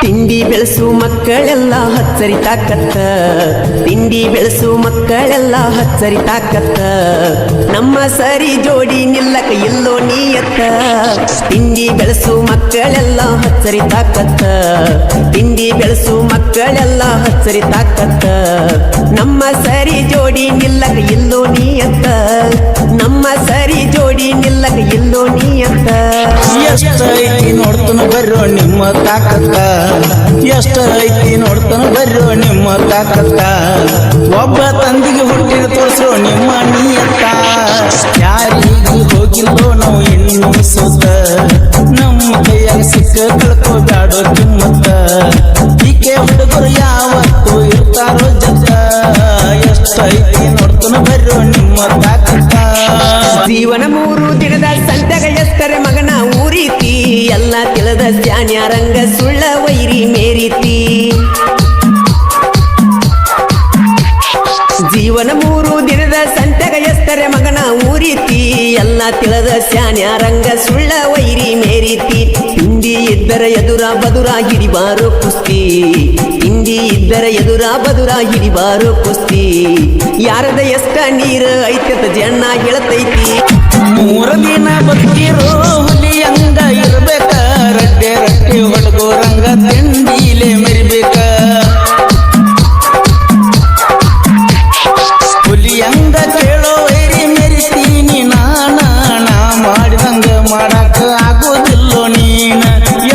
ತಿಂಡಿ ಬೆಳೆಸು ಮಕ್ಕಳೆಲ್ಲ ಹಚ್ಚರಿ ತಾಕತ್ತ ತಿಂಡಿ ಬೆಳೆಸು ಮಕ್ಕಳೆಲ್ಲ ಹಚ್ಚರಿ ತಾಕತ್ತ ನಮ್ಮ ಸರಿ ಜೋಡಿ ನಿಲ್ಲಕ ಇಲ್ಲೋ ನೀಯತ್ತ ತಿಂಡಿ ಬೆಳೆಸು ಮಕ್ಕಳೆಲ್ಲ ಹಚ್ಚರಿ ತಾಕತ್ತ ತಿಂಡಿ ಬೆಳೆಸು ಮಕ್ಕಳೆಲ್ಲ ಹಚ್ಚರಿ ತಾಕತ್ತ ನಮ್ಮ ಸರಿ ಜೋಡಿ ನಿಲ್ಲಕ ಇಲ್ಲೋ ನೀಯತ್ತ ನಮ್ಮ ಸರಿ ಜೋಡಿ ನಿಲ್ಲಕ ಇಲ್ಲೋ ನೀಯತ್ತ ಎಷ್ಟ ಐತಿ ನೋಡ್ತನ ಬರ್ರೋ ನಿಮ್ಮ ತಾಕತ್ತ ಎಷ್ಟ ಐತಿ ನೋಡ್ತನ ಬರ್ರೋ ನಿಮ್ಮ ತಾಕತ್ತ ಒಬ್ಬ ತಂದಿಗೆ ಹುಟ್ಟಿನ ತೋರಿಸೋ ನಿಮ್ಮ ನೀಯತ್ತ ಯಾರಿಗೂ ಹೋಗಿಲ್ಲೋ ನಾವು ಹೆಣ್ಣು ಸೋತ ನಮ್ಮ ಕೈಯಾಗ ಸಿಕ್ಕ ಕಳ್ಕೋ ಬ್ಯಾಡೋ ಕಿಮ್ಮತ್ತ ಈಕೆ ಹುಡುಗರು ಯಾವತ್ತು ಇರ್ತಾರೋ ಜಗ ಎಷ್ಟ ಐತಿ ನೋಡ್ತನ ಬರ್ರೋ ನಿಮ್ಮ ತಾಕತ್ತ ಜೀವನ 3 ದಿನದ ಸಂತೆಗ ಎಷ್ಟರೆ ಮಗನ ಊರೀತಿ ಎಲ್ಲ ತಿಳಿದ ಜ್ಞಾನ್ಯಾರಂಗ ಸುಳ್ಳ ವೈರಿ ಮೇರೀತಿ ಜೀವನ 3 ದಿನದ ಸಂತೆಗ ಎಷ್ಟರೆ ಮಗನ ಊರೀತಿ ಎಲ್ಲ ತಿಳಿದ ಜ್ಞಾನ್ಯಾರಂಗ ಸುಳ್ಳ ವೈರಿ ಮೇರೀತಿ ತಿಂಡಿ ಇದ್ದರ ಎದುರ ಬದುರ ಹಿಡಿಬಾರೋ ಕುಸ್ತಿ ತಿಂಡಿ ಇದ್ದರ ಎದುರ ಬದುರ ಹಿಡಿಬಾರೋ ಕುಸ್ತಿ ಯಾರದ ಎಷ್ಟ ನೀರು ಐತದ ಜನ ಹೇಳತೈತಿ 3 ದಿನ ಬದುಕಿರೋ ಹುಲಿ ಹಂಗ ಇರ್ಬೇಕ ರಡ್ಡೆ ರಟ್ಟಿ ಹೊಡ್ಗೋರಂಗ ತಿಂಡಿಲೆ ಮೆರಿಬೇಕ ಹುಲಿ ಹಂಗ ಕೇಳೋ ವೈರಿ ಮೆರಿತೀನಿ ನಾ ಮಾಡಿದಂಗ ಮಾಡಾಕ ಆಗೋದಿಲ್ಲೋ ನೀನ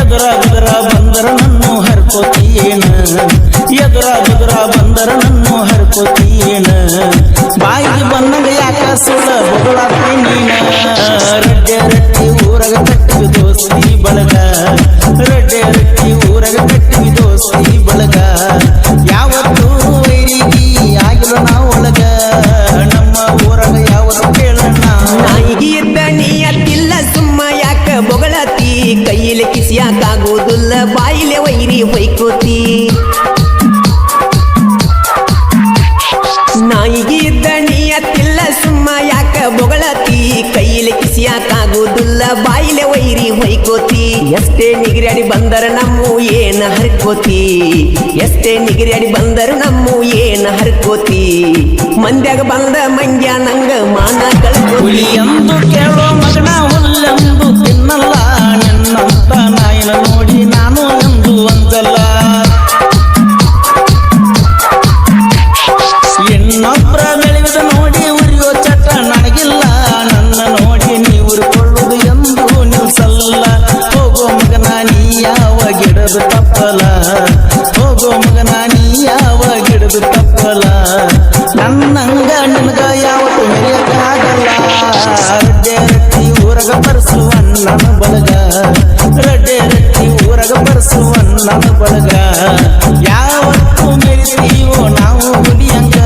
ಎದುರ ಬಿದರ ಬಂದರ ನನ್ನು ಹರ್ಕೋತೀನ ಎದುರ ಬಿದರ ಬಂದರ ನನ್ನು ಹರ್ಕೋತೀನ ಬಾಯಿಗೆ ಬಂದಂಗ ಯಾಕ ಸುಳ್ಳ ಬೊಗಳಾತಿ ನೀನ ರಡ್ಡೆ ರಟ್ಟಿ ಊರಗ ಕಟ್ಟಿವಿ ದೋಸ್ತಿ ಬಳಗ ರಡ್ಡೆ ರಟ್ಟಿ ಊರಗ ಕಟ್ಟಿವಿ ದೋಸ್ತಿ ಬಳಗ ಯಾವತ್ತು ವೈರಿಗೆ ಆಗಿಲ್ಲ ನಾವು ಒಳಗ ನಮ್ಮ ಊರಗ ಯಾವತ್ತು ಕೇಳೋಣ ನಾಯಿಗೆ ಇದ್ದ ನೀಯತ್ತಿಲ್ಲ ಸುಮ್ಮ ಯಾಕ ಬೊಗಳತಿ ಕೈಯಲ್ಲಿ ಕಿಸಿಯಾಕಾಗೋದಿಲ್ಲ ಬಾಯಿಲೆ ವೈರಿ ಹೊಯ್ಕೋತಿ ನಾಯಿಗೆ ಇದ್ದ ನೀಯತ್ತಿಲ್ಲ ಸುಮ್ಮ ಯಾಕ ಬೊಗಳತಿ ಕೈಯಲ್ಲಿ ಕಿಸಿಯಾಕಾಗೋದಿಲ್ಲ ಬಾಯಿಲೆ ವೈರಿ ಹೊಯ್ಕೋತಿ ಎಷ್ಟೇ ನಿಗಿರ್ಯಾಡಿ ಬಂದರ ನಮ್ಮು ಏನ ಹರ್ಕೋತಿ ಎಷ್ಟೇ ನಿಗಿರ್ಯಾಡಿ ಬಂದರ ನಮ್ಮು ಏನ ಹರ್ಕೋತಿ ಮಂದ್ಯಾಗ ಬಂದ ಮಂಗ್ಯ ನಂಗ ಮಾನ ಕಳ್ಕೋತಿ ಹುಲಿ ಎಂದು ಕೇಳೋ ಮಗನ ಹುಲ್ಲೆಂದು ತಿನ್ನಲ್ಲ ನಿನ್ನಂತ ನಾಯಿನ ನೋಡಿ ನಾನು ಎಂದು ಅಂದಲ್ಲ ಇನ್ನೊಬ್ಬರ ಬೆಳೆದ ನೋಡಿ ಉರಿಯೋ ಚಟ ನನಗಿಲ್ಲ ನನ್ನ ನೋಡಿ ನೀವು ಉರಿಕೊಳ್ಳುವುದು ಎಂದು ನಿಲ್ಸಲ್ಲ ಹೋಗೋ ಮಗನ ನೀ ಯಾವ ಗಿಡದು ತಪ್ಪಲ ಹೋಗೋ ಮಗನ ನೀ ಯಾವ ಗಿಡದು ತಪ್ಪಲ ನನ್ನಂಗ ನಿನಗ ಯಾವತ್ತು ಮೆರೆಯಕ್ಕಾಗಲ್ಲ ರಡ್ಡೆ ರಟ್ಟಿ ಊರಗ ಬರೆಸುವ ನನ್ನ ಬಳಗ ರಡ್ಡೆ ರಟ್ಟಿ ಊರಗ ಬರೆಸುವ ನನ್ನ ಬಳಗ ಯಾವತ್ತು ಮೆರಿತೀವೋ ನಾವು ಹುಲಿಯಂಗ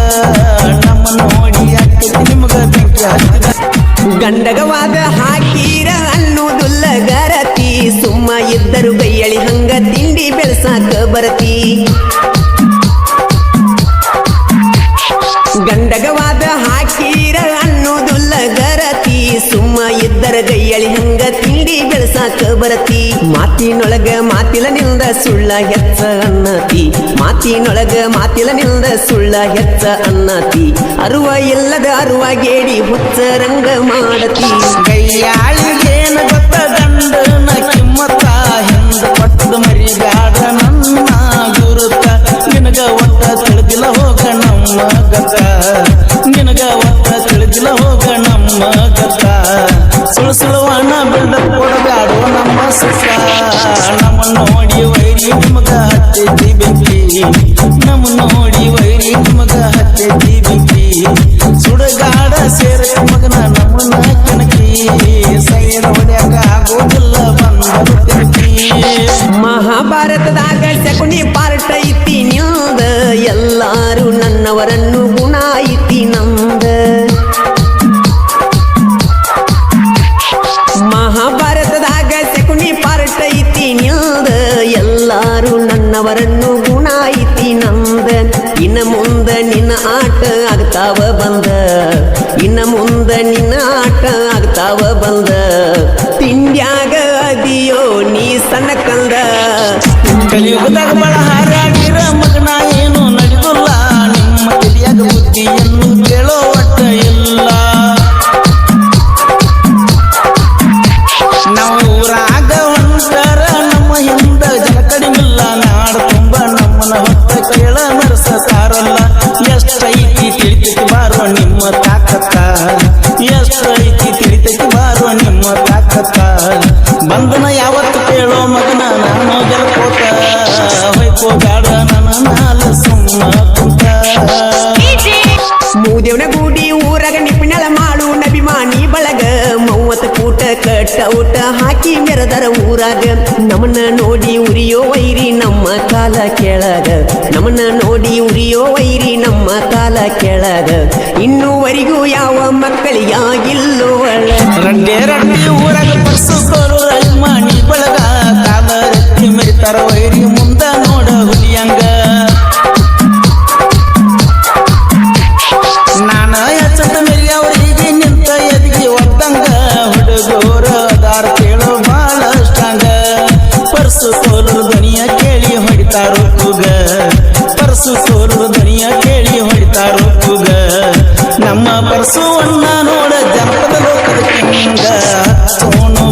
ನಮ್ಮ ನೋಡಿ ಆಗ್ತೈತಿ ನಿಮಗ ಬೆಂಕಿ ಹತ್ತಿದ ಗಂಡಗವಾದ ಹಾಕೀರ ಅನ್ನೋದುಲ್ಲ ಗರತಿ ಸುಮ್ಮ ಇದ್ದರು ಗೈಯಳಿ ಹಂಗ ತಿಂಡಿ ಬೆಳಸಾಕ ಬರತಿ ಗಂಡಗವಾದ ಹಾಕೀರ ಅನ್ನೋದುಲ್ಲ ಗರತಿ ಸುಮ್ಮ ಇದ್ದರ ಗೈಯಳಿ ಹಂಗ ತಿಂಡಿ ಬೆಳಸಾಕ ಬರತಿ ಮಾತಿನೊಳಗ ಮಾತಿಲ ನಿಲ್ದ ಸುಳ್ಳ ಹೆಚ್ಚ ಅನ್ನತಿ ಮಾತಿನೊಳಗ ಮಾತಿಲ ನಿಲ್ದ ಸುಳ್ಳ ಹೆಚ್ಚ ಅನ್ನತಿ ಅರುವ ಇಲ್ಲದ ಅರುವಾಗೇಡಿ ಹುಚ್ಚ ರಂಗ ಮಾಡತಿ ಗೈಯಾಳಿಗೇನ ಗೊತ್ತ ಗಂಡನ ಕಿಮ್ಮತ್ತ ಹಿಂದ ಪಟ್ಟದ ಮರಿಗಾಡ ನನ್ನ ಗುರುತ ನಿನಗ ಒಟ್ಟ ತಿಳಿದಿಲ್ಲ ಹೋಗ ನಮ್ಮ ಗತ ನಿನಗ ಒಟ್ಟ ತಿಳಿದಿಲ್ಲ ಹೋಗ ನಮ್ಮ ಗತ ಸುಳುಸುಳುವನ ಬಿಲ್ಡ ಕೊಡಬ್ಯಾಡೋ ನಮ್ಮ ಸುಖ ನಮ್ಮ ನೋಡಿ ವೈರಿ ನಿಮಗ ಹತ್ತೈತಿ ಬೆಂಕಿ ನಮ್ಮ ನೋಡಿ ವೈರಿ ನಿಮಗ ಹತ್ತೈತಿ ಬೆಂಕಿ ಸುಡಗಾಡ ಸೇರ ಮಗನ ನಮ್ಮನ್ನ ಕಣಕಿ ಸೈರ ಹೊಡ್ಯಾಕ ಆಗೋದಿಲ್ಲ ಬಂದರು ತಿರುಗಿ ಮಹಾಭಾರತದಾಗ ಶಕುನಿ ಪಾರ್ಟ ಐತಿ ನಿಲ್ದ ಎಲ್ಲಾರು ನನ್ನವರನ್ನು ಗುಣ ಐತಿ ನಮ್ದ ಮಹಾಭಾರತದಾಗ ಶಕುನಿ ಪಾರ್ಟ ಐತಿ ನಿಲ್ದ ಎಲ್ಲಾರು ನನ್ನವರನ್ನು ಗುಣ ಐತಿ ನಮ್ದ ಇನ್ನ ಮುಂದ ನಿನ್ನ ಆಟ ಆಗ್ತಾವ ಬಂದ ಇನ್ನ ಮುಂದ ನಿನ್ನ ಆಟ ಆಗ್ತಾವ ಬಂದ ತಿಂಡ್ಯಾಗ ಅದಿಯೋ ನೀ ಸಣ್ಣ ಕಂದ ಕಲಿಯುಗ ಯುಗದಾಗ ಬಳ ಹಾರಾಡಿರ ಮಗನ ಏನು ನಡೆದಿಲ್ಲ ನಿಮ್ಮ ತಿಳಿಯಾಗ ಬುದ್ಧಿಯನ್ನು ಕೇಳೋ ಒಟ್ಟ ಇಲ್ಲ ನಾವು ಊರಾಗ ಹೊಂಟಾರ ನಮ್ಮ ಹಿಂದ ಜನ ಕಡಿಮಿಲ್ಲ ನಾಡ ತುಂಬ ನಮ್ಮನ ಹೊತ್ತ ಕೇಳ ನಡೆಸತಾರಲ್ಲ ಎಷ್ಟೈತಿ ತಿಳಿತೈತಿ ಬಾರೋ ನಿಮ್ಮ ತಾಕತ್ತ ಎಷ್ಟೈತಿ ತಿಳಿತೈತಿ ಬಾರೋ ನಿಮ್ಮ ತಾಕತ್ತ ಬಂಧನ ಯಾವತ್ತು ಕೇಳೋ ಮಗನ ನಾನು ಗೆಲ್ಕೋತ ಹೊಯ್ಕೋ ಬೇಡ ನನ್ನ ನಾಲ ಸುಮ್ಮ ಕುಂತ ಮೂದೇವನ ಗೂಡಿ ಊರಾಗ ನಿಪಿಣಳ ಮಾಡು ನಭಿಮಾನಿ ಬಳಗ 30 ಕೂಟ ಕಟ್ಟ ಊಟ ಹಾಕಿ ಮೆರದರ ಊರಾಗ ನಮ್ಮನ್ನ ನೋಡಿ ಉರಿಯೋ ವೈರಿ ನಮ್ಮ ಕಾಲ ಕೆಳಗ ನಮ್ಮನ್ನ ನೋಡಿ ಉರಿಯೋ ವೈರಿ ನಮ್ಮ ಕಾಲ ಕೆಳಗ ಇನ್ನೂವರೆಗೂ ಯಾವ ಮಕ್ಕಳಿಗಾಗಿಲ್ಲೋ ಒಳ ರಂಡೆ ರಂಡಿ ಊರಾಗ ಪರ್ಸುಕೋರು ಅಭಿಮಾನಿ ಬಳಗ ಕಾಲ ರತ್ತಿ ಮೆರಿತಾರ ವೈರಿ ಮುಂದ ನೋಡ ಹುಲಿಯಂಗ ನಾನ ಎಚ್ಚದ ಮೇರಿ ಅವರಿಗೆ ನಿಂತ ಎದಿಗೆ ಒದ್ದಂಗ ಹುಡುಗೋರ ದಾರ ಕೇಳೋ ಬಾಳ ಸ್ಟ್ರಾಂಗ ಪರ್ಸು ಸೋಲರು ಧ್ವನಿಯ ಕೇಳಿ ಹೊಡಿತಾರೋ ಕೂಗ ಪರ್ಸು ಸೋಲರು ಧ್ವನಿಯ ಕೇಳಿ ಹೊಡಿತಾರೋ ಕೂಗ ನಮ್ಮ ಪರ್ಸುವನ್ನ ನೋಡ ಜನಪದ ಲೋಕದ ಕಿಂಗ ಸೋನು